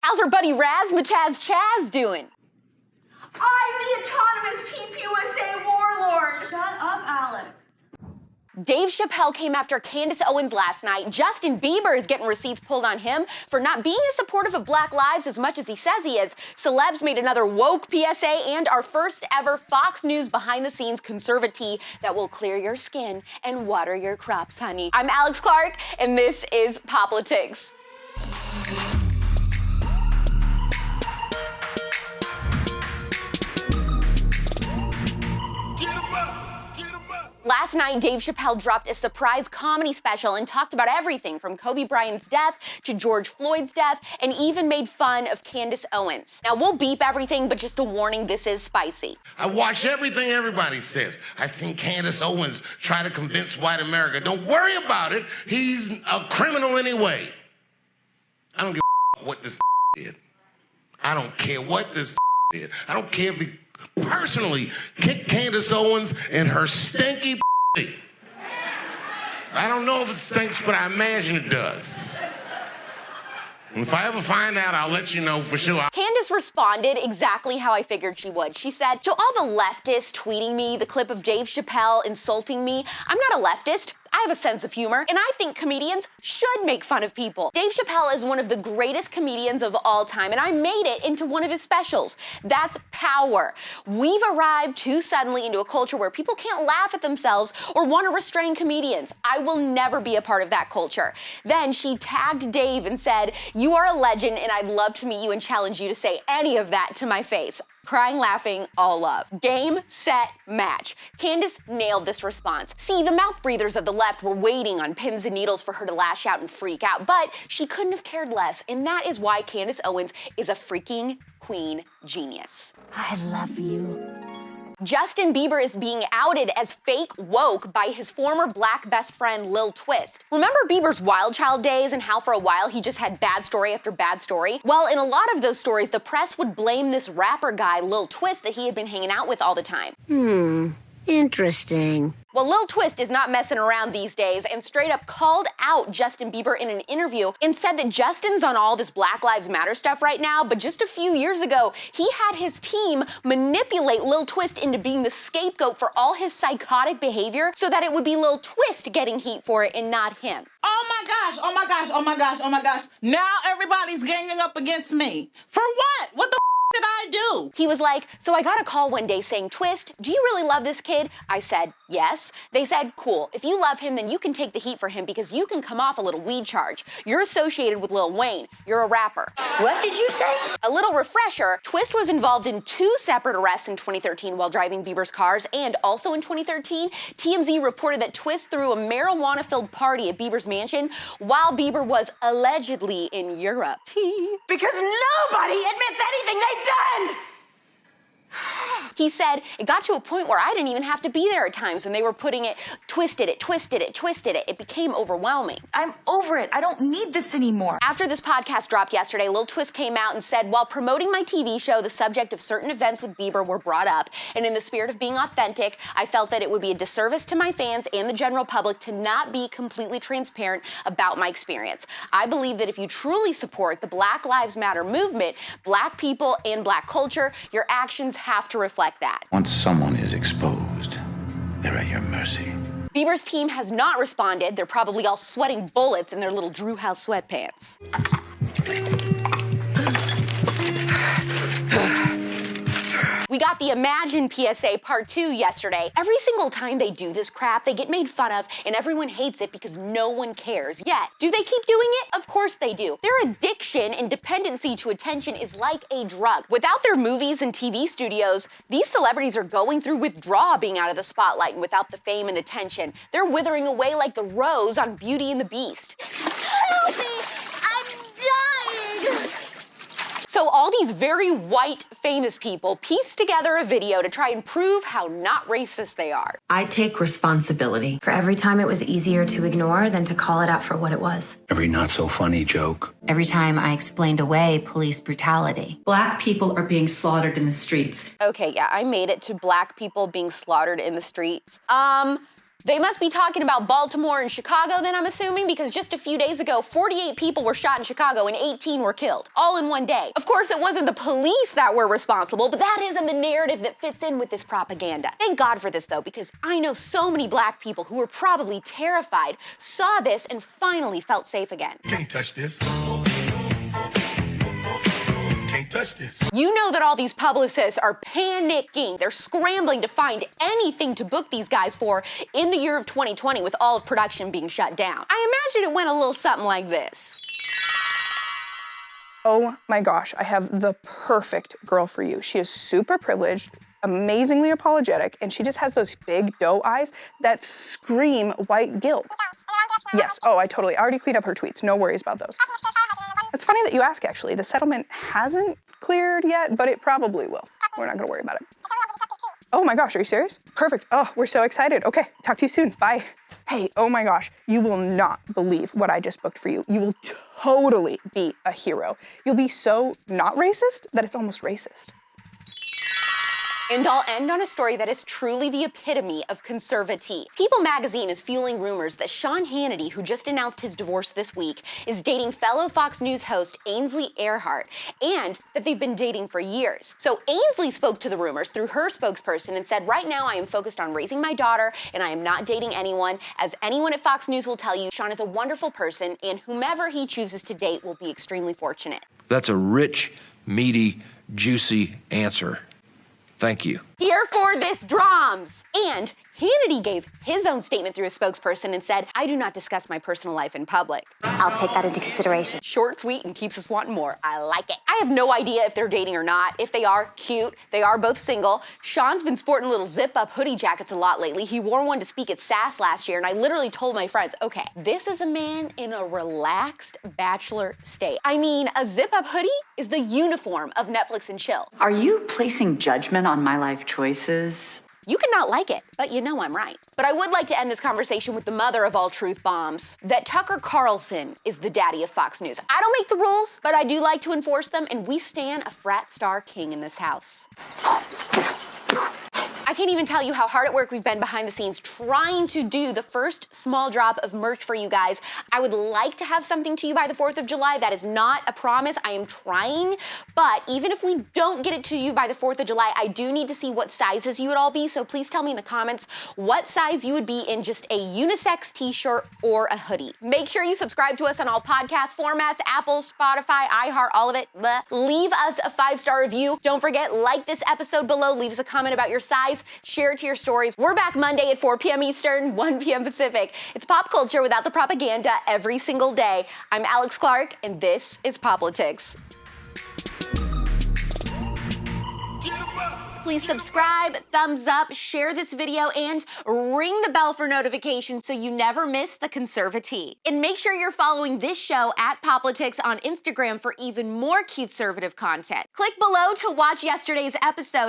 How's our buddy Razzmatazz Chaz doing? I'm the autonomous TPUSA warlord! Shut up, Alex. Dave Chappelle came after Candace Owens last night. Justin Bieber is getting receipts pulled on him for not being as supportive of Black lives as much as he says he is. Celebs made another woke PSA and our first ever Fox News behind-the-scenes ConservaTEA that will clear your skin and water your crops, honey. I'm AlexClark, and this is POPlitics. Last night, Dave Chappelle dropped a surprise comedy special and talked about everything from Kobe Bryant's death to George Floyd's death, and even made fun of Candace Owens. Now, we'll beep everything, but just a warning, this is spicy. I watch everything everybody says. I think Candace Owens tried to convince white America, don't worry about it, he's a criminal anyway. I don't give a what this did. I don't care what this did. I don't care if he personally kicked Candace Owens in her stinky I don't know if it stinks, but I imagine it does. And if I ever find out, I'll let you know for sure. Candace responded exactly how I figured she would. She said, to all the leftists tweeting me the clip of Dave Chappelle insulting me, I'm not a leftist. I have a sense of humor, and I think comedians should make fun of people. Dave Chappelle is one of the greatest comedians of all time, and I made it into one of his specials. That's power. We've arrived too suddenly into a culture where people can't laugh at themselves or want to restrain comedians. I will never be a part of that culture. Then she tagged Dave and said, you are a legend, and I'd love to meet you and challenge you to say any of that to my face. Crying, laughing, all love. Game, set, match. Candace nailed this response. See, the mouth breathers of the left were waiting on pins and needles for her to lash out and freak out, but she couldn't have cared less, and that is why Candace Owens is a freaking queen genius. I love you. Justin Bieber is being outed as fake woke by his former black best friend, Lil Twist. Remember Bieber's Wild Child days and how for a while he just had bad story after bad story? Well, in a lot of those stories, the press would blame this rapper guy, Lil Twist, that he had been hanging out with all the time. Interesting. Well, Lil Twist is not messing around these days and straight up called out Justin Bieber in an interview and said that Justin's on all this Black Lives Matter stuff right now, but just a few years ago, he had his team manipulate Lil Twist into being the scapegoat for all his psychotic behavior so that it would be Lil Twist getting heat for it and not him. Oh my gosh, oh my gosh, oh my gosh, oh my gosh. Now everybody's ganging up against me. For what? What the did I do? He was like, so I got a call one day saying, Twist, do you really love this kid? I said, yes. They said, cool. If you love him, then you can take the heat for him because you can come off a little weed charge. You're associated with Lil Wayne. You're a rapper. What did you say? A little refresher, Twist was involved in 2 separate arrests in 2013 while driving Bieber's cars, and also in 2013, TMZ reported that Twist threw a marijuana-filled party at Bieber's mansion while Bieber was allegedly in Europe. Because nobody admits anything they've done! He said, it got to a point where I didn't even have to be there at times when they were putting it, twisted it, twisted it, twisted it. It became overwhelming. I'm over it. I don't need this anymore. After this podcast dropped yesterday, Lil Twist came out and said, while promoting my TV show, the subject of certain events with Bieber were brought up, and in the spirit of being authentic, I felt that it would be a disservice to my fans and the general public to not be completely transparent about my experience. I believe that if you truly support the Black Lives Matter movement, Black people and Black culture, your actions have to reflect that. Once someone is exposed, they're at your mercy. Bieber's team has not responded. They're probably all sweating bullets in their little Drew House sweatpants. We got the Imagine PSA Part 2 yesterday. Every single time they do this crap, they get made fun of, and everyone hates it because no one cares. Yet, do they keep doing it? Of course they do. Their addiction and dependency to attention is like a drug. Without their movies and TV studios, these celebrities are going through withdrawal being out of the spotlight, and without the fame and attention, they're withering away like the rose on Beauty and the Beast. Help me! I'm dying! So all these very white, famous people pieced together a video to try and prove how not racist they are. I take responsibility for every time it was easier to ignore than to call it out for what it was. Every not-so-funny joke. Every time I explained away police brutality. Black people are being slaughtered in the streets. Okay, yeah, I made it to Black people being slaughtered in the streets. They must be talking about Baltimore and Chicago then, I'm assuming, because just a few days ago, 48 people were shot in Chicago and 18 were killed, all in one day. Of course, it wasn't the police that were responsible, but that isn't the narrative that fits in with this propaganda. Thank God for this, though, because I know so many black people who were probably terrified, saw this, and finally felt safe again. Can't touch this. Can't touch this. You know that all these publicists are panicking. They're scrambling to find anything to book these guys for in the year of 2020 with all of production being shut down. I imagine it went a little something like this. Oh my gosh, I have the perfect girl for you. She is super privileged, amazingly apologetic, and she just has those big doe eyes that scream white guilt. Yes, I already cleaned up her tweets. No worries about those. It's funny that you ask, actually. The settlement hasn't cleared yet, but it probably will. We're not gonna worry about it. Oh my gosh, are you serious? Perfect. Oh, we're so excited. Okay, talk to you soon. Bye. Hey, oh my gosh, you will not believe what I just booked for you. You will totally be a hero. You'll be so not racist that it's almost racist. And I'll end on a story that is truly the epitome of ConservaTEA. People magazine is fueling rumors that Sean Hannity, who just announced his divorce this week, is dating fellow Fox News host Ainsley Earhardt, and that they've been dating for years. So Ainsley spoke to the rumors through her spokesperson and said, "Right now I am focused on raising my daughter and I am not dating anyone. As anyone at Fox News will tell you, Sean is a wonderful person and whomever he chooses to date will be extremely fortunate." That's a rich, meaty, juicy answer. Thank you. Here for this drums. And Hannity gave his own statement through his spokesperson and said, "I do not discuss my personal life in public." I'll take that into consideration. Short, sweet, and keeps us wanting more. I like it. I have no idea if they're dating or not. If they are, cute. They are both single. Sean's been sporting little zip-up hoodie jackets a lot lately. He wore one to speak at SAS last year, and I literally told my friends, okay, this is a man in a relaxed bachelor state. I mean, a zip-up hoodie is the uniform of Netflix and chill. Are you placing judgment on my life choices? You can not like it, but you know I'm right. But I would like to end this conversation with the mother of all truth bombs, that Tucker Carlson is the daddy of Fox News. I don't make the rules, but I do like to enforce them, and we stand a frat star king in this house. I can't even tell you how hard at work we've been behind the scenes trying to do the first small drop of merch for you guys. I would like to have something to you by the 4th of July. That is not a promise. I am trying. But even if we don't get it to you by the 4th of July, I do need to see what sizes you would all be. So please tell me in the comments what size you would be in just a unisex t-shirt or a hoodie. Make sure you subscribe to us on all podcast formats, Apple, Spotify, iHeart, all of it. Blah. Leave us a 5-star review. Don't forget, like this episode below. Leave us a comment about your size. Share it to your stories. We're back Monday at 4 p.m. Eastern, 1 p.m. Pacific. It's pop culture without the propaganda every single day. I'm AlexClark, and this is POPlitics. Please subscribe, thumbs up, share this video, and ring the bell for notifications so you never miss the ConservaTEA. And make sure you're following this show at POPlitics on Instagram for even more CUTEservative content. Click below to watch yesterday's episode.